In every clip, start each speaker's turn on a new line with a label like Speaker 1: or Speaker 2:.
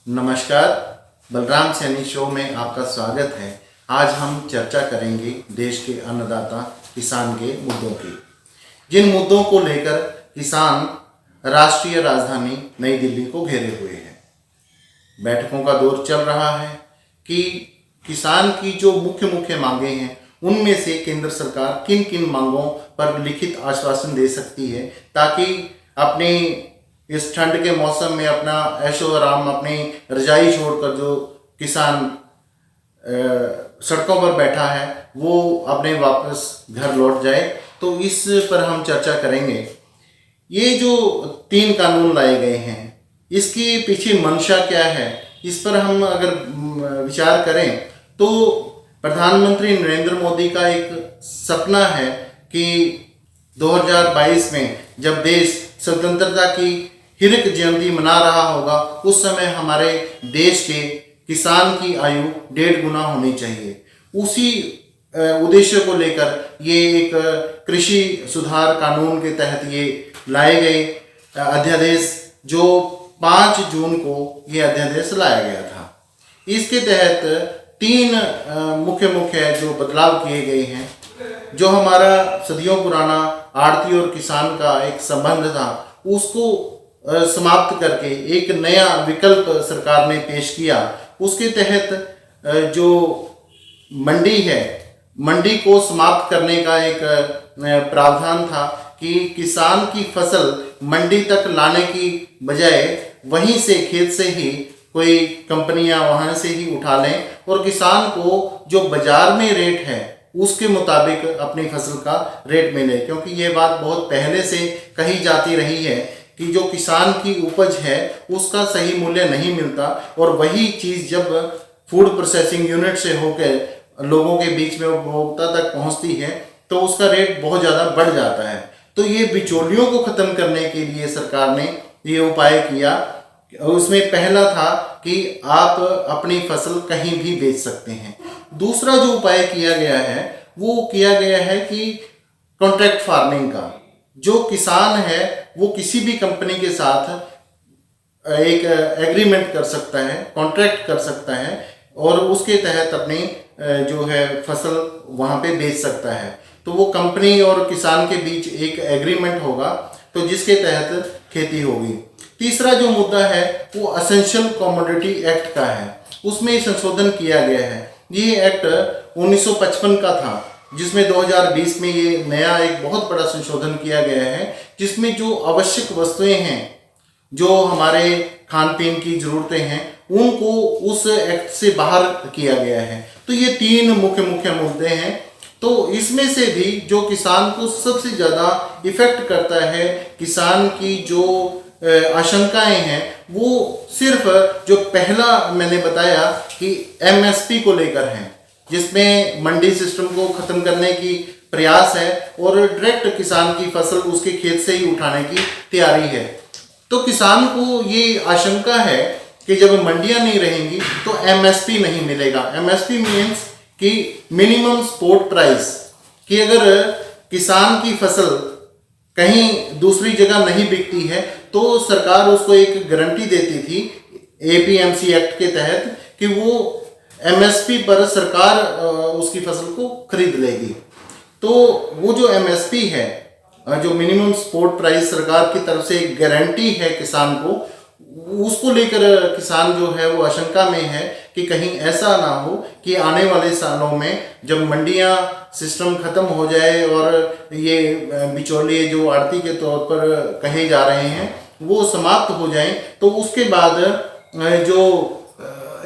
Speaker 1: नमस्कार, बलराम सैनी शो में आपका स्वागत है। आज हम चर्चा करेंगे देश के अन्नदाता किसान के मुद्दों की, जिन मुद्दों को लेकर किसान राष्ट्रीय राजधानी नई दिल्ली को घेरे हुए हैं। बैठकों का दौर चल रहा है कि किसान की जो मुख्य मांगें हैं उनमें से केंद्र सरकार किन किन मांगों पर लिखित आश्वासन दे सकती है, ताकि अपनी इस ठंड के मौसम में अपना ऐशो आराम, अपनी रजाई छोड़कर जो किसान सड़कों पर बैठा है वो अपने वापस घर लौट जाए। तो इस पर हम चर्चा करेंगे। ये जो 3 कानून लाए गए हैं, इसके पीछे मंशा क्या है, इस पर हम अगर विचार करें तो प्रधानमंत्री नरेंद्र मोदी का एक सपना है कि 2022 में जब देश स्वतंत्रता की हिरक जयंती मना रहा होगा, उस समय हमारे देश के किसान की आयु 1.5 गुना होनी चाहिए। उसी उद्देश्य को लेकर ये एक कृषि सुधार कानून के तहत ये लाए गए अध्यादेश, जो 5 जून को ये अध्यादेश लाया गया था। इसके तहत 3 मुख्य जो बदलाव किए गए हैं। जो हमारा सदियों पुराना आड़ती और किसान का एक संबंध था, उसको समाप्त करके एक नया विकल्प सरकार ने पेश किया। उसके तहत जो मंडी है, मंडी को समाप्त करने का एक प्रावधान था कि किसान की फसल मंडी तक लाने की बजाय वहीं से, खेत से ही कोई कंपनियां वहां से ही उठा लें और किसान को जो बाजार में रेट है उसके मुताबिक अपनी फसल का रेट मिले। क्योंकि ये बात बहुत पहले से कही जाती रही है कि जो किसान की उपज है उसका सही मूल्य नहीं मिलता, और वही चीज़ जब फूड प्रोसेसिंग यूनिट से होकर लोगों के बीच में उपभोक्ता तक पहुंचती है तो उसका रेट बहुत ज़्यादा बढ़ जाता है। तो ये बिचौलियों को ख़त्म करने के लिए सरकार ने ये उपाय किया। उसमें पहला था कि आप अपनी फसल कहीं भी बेच सकते हैं। दूसरा जो उपाय किया गया है वो किया गया है कि कॉन्ट्रैक्ट फार्मिंग का, जो किसान है वो किसी भी कंपनी के साथ एक एग्रीमेंट कर सकता है, कॉन्ट्रैक्ट कर सकता है और उसके तहत अपनी जो है फसल वहाँ पे बेच सकता है। तो वो कंपनी और किसान के बीच एक एग्रीमेंट होगा, तो जिसके तहत खेती होगी। तीसरा जो मुद्दा है वो असेंशियल कमोडिटी एक्ट का है। उसमें संशोधन किया गया है। ये एक्ट 1955 का था, जिसमें 2020 में ये नया एक बहुत बड़ा संशोधन किया गया है, जिसमें जो आवश्यक वस्तुएं हैं, जो हमारे खान पीन की ज़रूरतें हैं, उनको उस एक्ट से बाहर किया गया है। तो ये 3 मुख्य मुद्दे हैं। तो इसमें से भी जो किसान को सबसे ज़्यादा इफ़ेक्ट करता है, किसान की जो आशंकाएं हैं, वो सिर्फ जो पहला मैंने बताया कि एमएसपी को लेकर हैं, जिसमें मंडी सिस्टम को ख़त्म करने की प्रयास है और डायरेक्ट किसान की फसल उसके खेत से ही उठाने की तैयारी है। तो किसान को ये आशंका है कि जब मंडियां नहीं रहेंगी तो एमएसपी नहीं मिलेगा। एमएसपी मीन्स कि मिनिमम सपोर्ट प्राइस, कि अगर किसान की फसल कहीं दूसरी जगह नहीं बिकती है तो सरकार उसको एक गारंटी देती थी एपीएमसी एक्ट के तहत कि वो एमएसपी पर सरकार उसकी फसल को खरीद लेगी। तो वो जो एमएसपी है, जो मिनिमम सपोर्ट प्राइस सरकार की तरफ से एक गारंटी है किसान को, उसको लेकर किसान जो है वो आशंका में है कि कहीं ऐसा ना हो कि आने वाले सालों में जब मंडियां सिस्टम खत्म हो जाए और ये बिचौलिए जो आड़ती के तौर पर कहे जा रहे हैं वो समाप्त हो जाएं, तो उसके बाद जो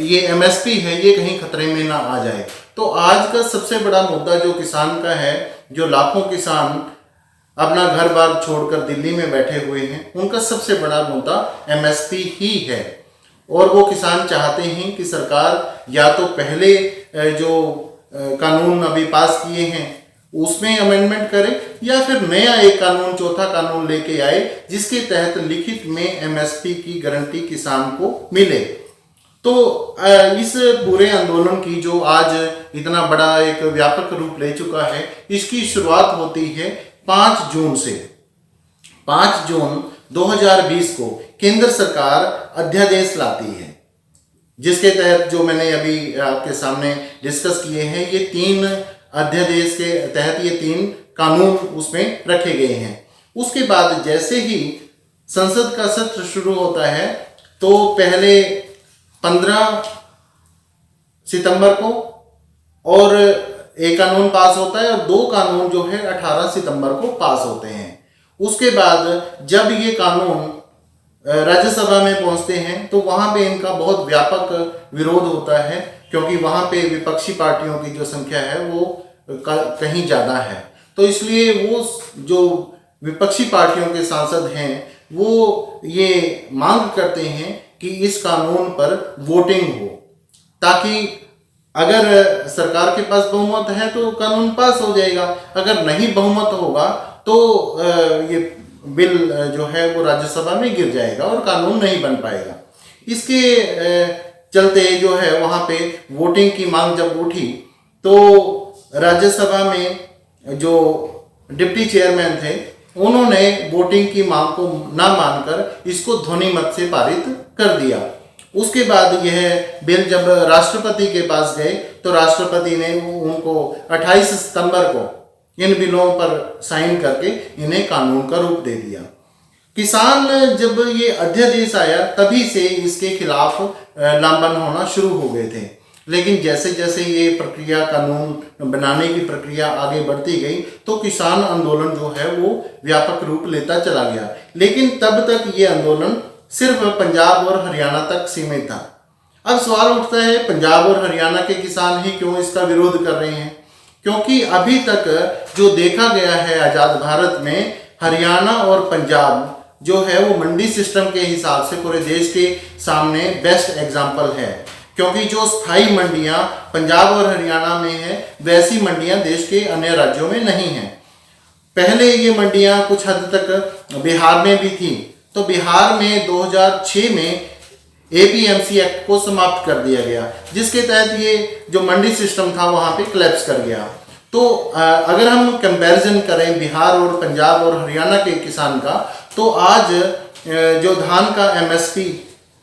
Speaker 1: ये एमएसपी है ये कहीं खतरे में ना आ जाए। तो आज का सबसे बड़ा मुद्दा जो किसान का है, जो लाखों किसान अपना घर बार छोड़कर दिल्ली में बैठे हुए हैं, उनका सबसे बड़ा मुद्दा एमएसपी ही है। और वो किसान चाहते हैं कि सरकार या तो पहले जो कानून अभी पास किए हैं उसमें अमेंडमेंट करे, या फिर नया एक कानून, चौथा कानून लेके आए जिसके तहत लिखित में एमएसपी की गारंटी किसान को मिले। तो इस पूरे आंदोलन की जो आज इतना बड़ा एक व्यापक रूप ले चुका है, इसकी शुरुआत होती है 5 जून से। 5 जून 2020 को केंद्र सरकार अध्यादेश लाती है जिसके तहत जो मैंने अभी आपके सामने डिस्कस किए हैं, ये 3 अध्यादेश के तहत ये 3 कानून उसमें रखे गए हैं। उसके बाद जैसे ही संसद का सत्र शुरू होता है तो पहले 15 सितंबर को और एक कानून पास होता है और 2 कानून जो है 18 सितंबर को पास होते हैं। उसके बाद जब ये कानून राज्यसभा में पहुंचते हैं तो वहां पे इनका बहुत व्यापक विरोध होता है, क्योंकि वहां पे विपक्षी पार्टियों की जो संख्या है वो कहीं ज़्यादा है। तो इसलिए वो जो विपक्षी पार्टियों के सांसद हैं वो ये मांग करते हैं कि इस कानून पर वोटिंग हो, ताकि अगर सरकार के पास बहुमत है तो कानून पास हो जाएगा, अगर नहीं बहुमत होगा तो ये बिल जो है वो राज्यसभा में गिर जाएगा और कानून नहीं बन पाएगा। इसके चलते जो है वहाँ पे वोटिंग की मांग जब उठी तो राज्यसभा में जो डिप्टी चेयरमैन थे उन्होंने वोटिंग की मांग को ना मानकर इसको ध्वनि मत से पारित कर दिया। उसके बाद यह बिल जब राष्ट्रपति के पास गए तो राष्ट्रपति ने उनको 28 सितंबर को इन बिलों पर साइन करके इन्हें कानून का रूप दे दिया। किसान जब ये अध्यादेश आया तभी से इसके खिलाफ लामबंद होना शुरू हो गए थे, लेकिन जैसे जैसे ये प्रक्रिया कानून बनाने की प्रक्रिया आगे बढ़ती गई तो किसान आंदोलन जो है वो व्यापक रूप लेता चला गया। लेकिन तब तक ये आंदोलन सिर्फ पंजाब और हरियाणा तक सीमित था। अब सवाल उठता है पंजाब और हरियाणा के किसान ही क्यों इसका विरोध कर रहे हैं? क्योंकि अभी तक जो देखा गया है आज़ाद भारत में, हरियाणा और पंजाब जो है वो मंडी सिस्टम के हिसाब से पूरे देश के सामने बेस्ट एग्जाम्पल है, क्योंकि जो स्थायी मंडियां पंजाब और हरियाणा में है वैसी मंडियां देश के अन्य राज्यों में नहीं हैं। पहले ये मंडियां कुछ हद तक बिहार में भी थी, तो बिहार में 2006 में एपीएमसी एक्ट को समाप्त कर दिया गया, जिसके तहत ये जो मंडी सिस्टम था वहाँ पे क्लैप्स कर गया। तो अगर हम कंपैरिजन करें बिहार और पंजाब और हरियाणा के किसान का, तो आज जो धान का एमएसपी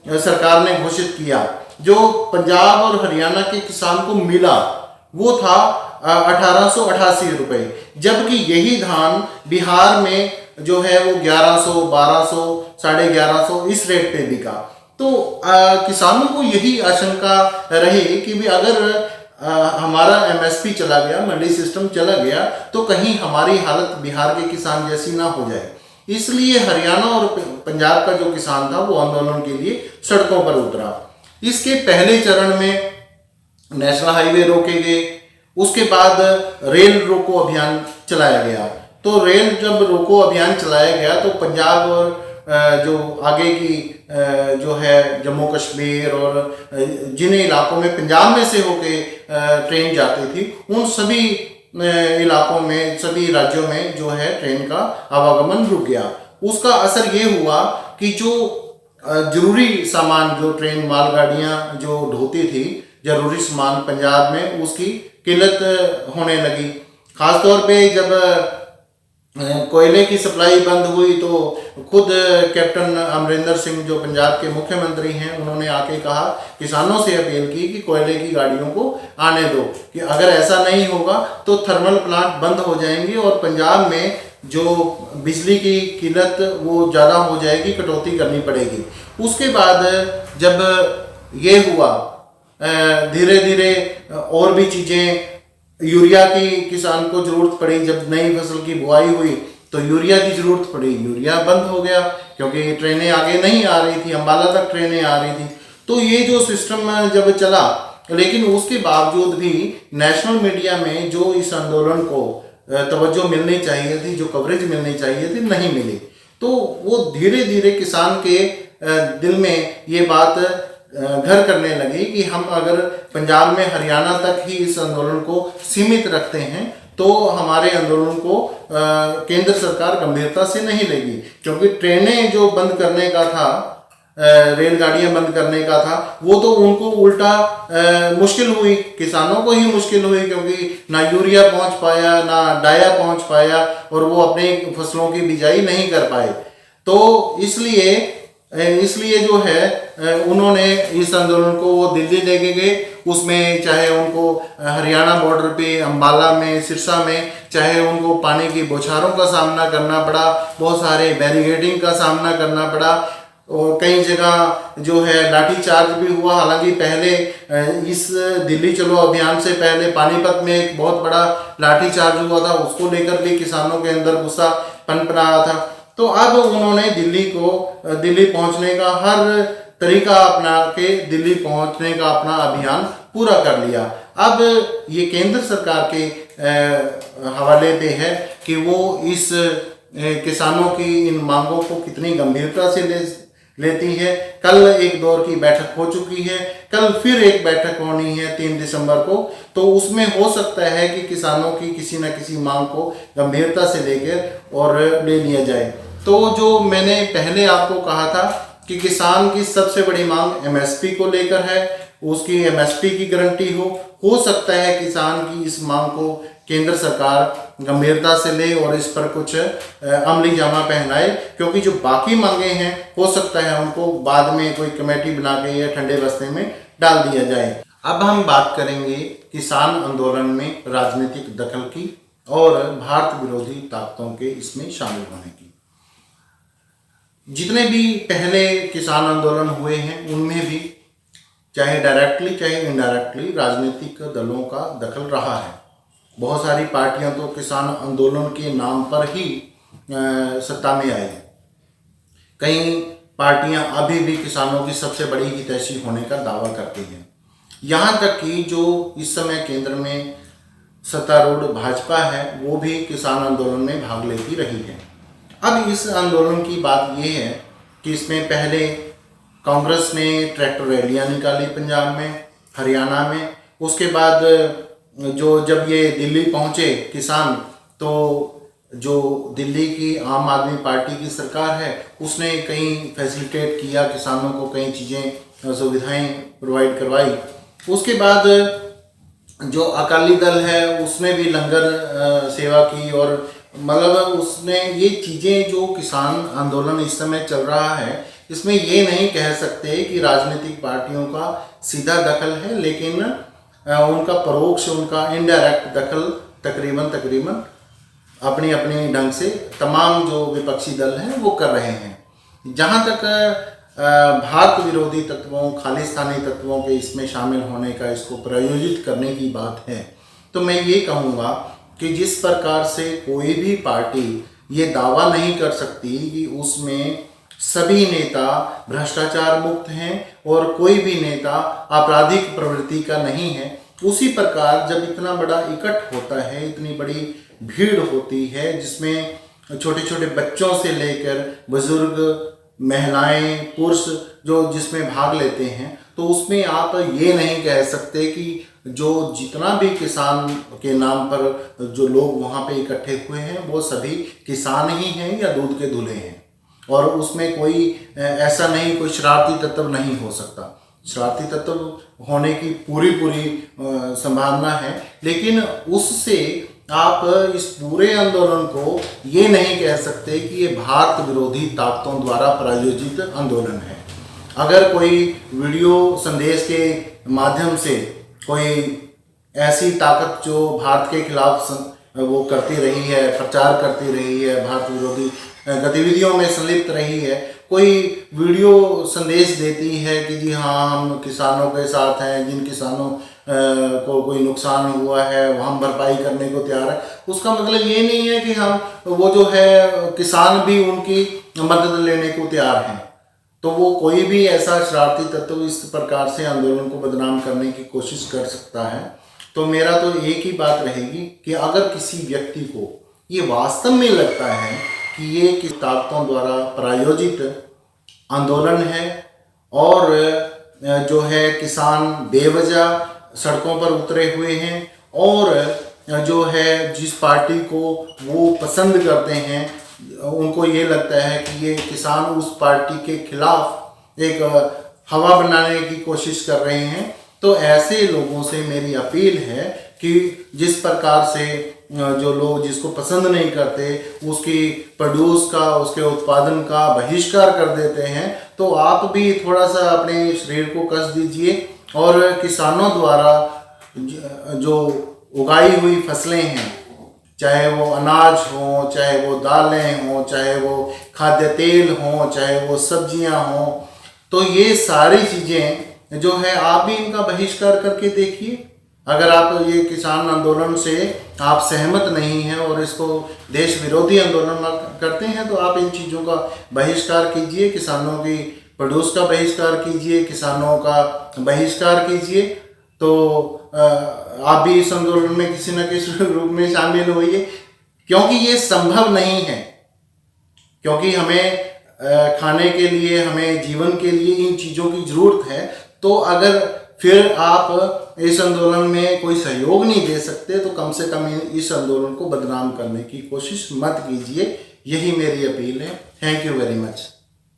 Speaker 1: सरकार ने घोषित किया, जो पंजाब और हरियाणा के किसान को मिला वो था 1888 रुपये, जबकि यही धान बिहार में जो है वो 1100, 1200, 1150 इस रेट पे बिका। तो किसानों को यही आशंका रही कि भी अगर हमारा एमएसपी चला गया, मंडी सिस्टम चला गया, तो कहीं हमारी हालत बिहार के किसान जैसी ना हो जाए। इसलिए हरियाणा और पंजाब का जो किसान था वो आंदोलन के लिए सड़कों पर उतरा। इसके पहले चरण में नेशनल हाईवे रोके गए, उसके बाद रेल रोको अभियान चलाया गया। तो रेल जब रोको अभियान चलाया गया तो पंजाब और जो आगे की जो है जम्मू कश्मीर और जिन इलाकों में पंजाब में से होके ट्रेन जाती थी, उन सभी इलाकों में, सभी राज्यों में जो है ट्रेन का आवागमन रुक गया। उसका असर ये हुआ कि जो जरूरी सामान, जो ट्रेन मालगाड़ियाँ जो ढोती थी जरूरी सामान पंजाब में, उसकी किल्लत होने लगी। खासतौर पे जब कोयले की सप्लाई बंद हुई तो खुद कैप्टन अमरिंदर सिंह जो पंजाब के मुख्यमंत्री हैं, उन्होंने आके कहा, किसानों से अपील की कि कोयले की गाड़ियों को आने दो, कि अगर ऐसा नहीं होगा तो थर्मल प्लांट बंद हो जाएंगे और पंजाब में जो बिजली की कीमत वो ज़्यादा हो जाएगी, कटौती करनी पड़ेगी। उसके बाद जब ये हुआ, धीरे धीरे और भी चीज़ें, यूरिया की किसान को ज़रूरत पड़ी। जब नई फसल की बुआई हुई तो यूरिया की ज़रूरत पड़ी, यूरिया बंद हो गया क्योंकि ट्रेनें आगे नहीं आ रही थी, अम्बाला तक ट्रेनें आ रही थी। तो ये जो सिस्टम जब चला, लेकिन उसके बावजूद भी नेशनल मीडिया में जो इस आंदोलन को तवज्जो मिलनी चाहिए थी, जो कवरेज मिलनी चाहिए थी, नहीं मिली। तो वो धीरे धीरे किसान के दिल में ये बात घर करने लगी कि हम अगर पंजाब में हरियाणा तक ही इस आंदोलन को सीमित रखते हैं तो हमारे आंदोलन को केंद्र सरकार गंभीरता से नहीं लेगी, क्योंकि ट्रेनें जो बंद करने का था, रेलगाड़ियां बंद करने का था, वो तो उनको उल्टा मुश्किल हुई, किसानों को ही मुश्किल हुई, क्योंकि ना यूरिया पहुंच पाया, ना डाया पहुंच पाया और वो अपने फसलों की बिजाई नहीं कर पाए। तो इसलिए इसलिए जो है उन्होंने इस आंदोलन को वो दिल्ली लेके गए। उसमें चाहे उनको हरियाणा बॉर्डर पे अंबाला में, सिरसा में, चाहे उनको पानी की बौछारों का सामना करना पड़ा, बहुत सारे बैरिकेडिंग का सामना करना पड़ा, और कई जगह जो है लाठी चार्ज भी हुआ। हालांकि पहले इस दिल्ली चलो अभियान से पहले पानीपत में एक बहुत बड़ा लाठी चार्ज हुआ था, उसको लेकर भी किसानों के अंदर गुस्सा पनप रहा था। तो अब उन्होंने दिल्ली पहुंचने का हर तरीका अपना के दिल्ली पहुंचने का अपना अभियान पूरा कर लिया। अब ये केंद्र सरकार के हवाले पे है कि वो इस किसानों की इन मांगों को कितनी गंभीरता से लेती है। कल एक दौर की बैठक हो चुकी है, कल फिर एक बैठक होनी है 3 दिसंबर को। तो उसमें हो सकता है कि किसानों की किसी न किसी मांग को गंभीरता से लेकर और ले लिया जाए। तो जो मैंने पहले आपको कहा था कि किसान की सबसे बड़ी मांग एमएसपी को लेकर है, उसकी एमएसपी की गारंटी हो सकता है किसान की इस मांग को केंद्र सरकार गंभीरता से ले और इस पर कुछ अमली जामा पहनाए, क्योंकि जो बाकी मांगे हैं हो सकता है उनको बाद में कोई कमेटी बना के या ठंडे बस्ते में डाल दिया जाए। अब हम बात करेंगे किसान आंदोलन में राजनीतिक दखल की और भारत विरोधी ताकतों के इसमें शामिल होने की। जितने भी पहले किसान आंदोलन हुए हैं उनमें भी चाहे डायरेक्टली चाहे इनडायरेक्टली राजनीतिक दलों का दखल रहा है। बहुत सारी पार्टियां तो किसान आंदोलन के नाम पर ही सत्ता में आई हैं। कई पार्टियां अभी भी किसानों की सबसे बड़ी हितैषी होने का दावा करती हैं। यहाँ तक कि जो इस समय केंद्र में सत्तारूढ़ भाजपा है वो भी किसान आंदोलन में भाग लेती रही है। अब इस आंदोलन की बात ये है कि इसमें पहले कांग्रेस ने ट्रैक्टर रैलियाँ निकाली पंजाब में, हरियाणा में। उसके बाद जब ये दिल्ली पहुँचे किसान, तो जो दिल्ली की आम आदमी पार्टी की सरकार है उसने कई फैसिलिटेट किया किसानों को, कई चीज़ें सुविधाएं प्रोवाइड करवाई। उसके बाद जो अकाली दल है उसने भी लंगर सेवा की, और मतलब उसने ये चीज़ें जो किसान आंदोलन इस समय चल रहा है इसमें ये नहीं कह सकते कि राजनीतिक पार्टियों का सीधा दखल है, लेकिन उनका परोक्ष, उनका इनडायरेक्ट दखल तकरीबन अपनी अपनी ढंग से तमाम जो विपक्षी दल हैं वो कर रहे हैं। जहाँ तक भारत विरोधी तत्वों, खालिस्तानी तत्वों के इसमें शामिल होने का, इसको प्रायोजित करने की बात है, तो मैं ये कहूँगा कि जिस प्रकार से कोई भी पार्टी ये दावा नहीं कर सकती कि उसमें सभी नेता भ्रष्टाचार मुक्त हैं और कोई भी नेता आपराधिक प्रवृत्ति का नहीं है, उसी प्रकार जब इतना बड़ा इकट्ठ होता है, इतनी बड़ी भीड़ होती है जिसमें छोटे छोटे बच्चों से लेकर बुजुर्ग, महिलाएं, पुरुष जो जिसमें भाग लेते हैं, तो उसमें आप ये नहीं कह सकते कि जो जितना भी किसान के नाम पर जो लोग वहाँ पे इकट्ठे हुए हैं वो सभी किसान ही हैं या दूध के दूल्हे हैं, और उसमें कोई ऐसा नहीं, कोई शरारती तत्व नहीं हो सकता। शरारती तत्व होने की पूरी संभावना है, लेकिन उससे आप इस पूरे आंदोलन को ये नहीं कह सकते कि ये भारत विरोधी ताकतों द्वारा प्रायोजित आंदोलन है। अगर कोई वीडियो संदेश के माध्यम से कोई ऐसी ताकत जो भारत के खिलाफ वो करती रही है, प्रचार करती रही है, भारत विरोधी गतिविधियों में संलिप्त रही है, कोई वीडियो संदेश देती है कि जी हाँ हम किसानों के साथ हैं, जिन किसानों को कोई नुकसान हुआ है वो हम भरपाई करने को तैयार है, उसका मतलब ये नहीं है कि हम वो जो है किसान भी उनकी मदद लेने को तैयार हैं। तो वो कोई भी ऐसा शरारती तत्व इस प्रकार से आंदोलन को बदनाम करने की कोशिश कर सकता है। तो मेरा तो एक ही बात रहेगी कि अगर किसी व्यक्ति को ये वास्तव में लगता है कि ये किस ताकतों द्वारा प्रायोजित आंदोलन है और जो है किसान बेवजह सड़कों पर उतरे हुए हैं और जो है जिस पार्टी को वो पसंद करते हैं उनको ये लगता है कि ये किसान उस पार्टी के खिलाफ एक हवा बनाने की कोशिश कर रहे हैं, तो ऐसे लोगों से मेरी अपील है कि जिस प्रकार से जो लोग जिसको पसंद नहीं करते उसकी प्रोड्यूस का, उसके उत्पादन का बहिष्कार कर देते हैं, तो आप भी थोड़ा सा अपने शरीर को कस दीजिए और किसानों द्वारा जो उगाई हुई फसलें हैं, चाहे वो अनाज हो, चाहे वो दालें हों, चाहे वो खाद्य तेल हों, चाहे वो सब्जियां हों, तो ये सारी चीज़ें जो है आप भी इनका बहिष्कार करके देखिए। अगर आप ये किसान आंदोलन से आप सहमत नहीं हैं और इसको देश विरोधी आंदोलन करते हैं, तो आप इन चीज़ों का बहिष्कार कीजिए, किसानों की प्रोड्यूस का बहिष्कार कीजिए, किसानों का बहिष्कार कीजिए। तो आप भी इस आंदोलन में किसी न किसी रूप में शामिल होइए, क्योंकि ये संभव नहीं है, क्योंकि हमें खाने के लिए, हमें जीवन के लिए इन चीज़ों की ज़रूरत है। तो अगर फिर आप इस आंदोलन में कोई सहयोग नहीं दे सकते, तो कम से कम इस आंदोलन को बदनाम करने की कोशिश मत कीजिए। यही मेरी अपील है। Thank you very much.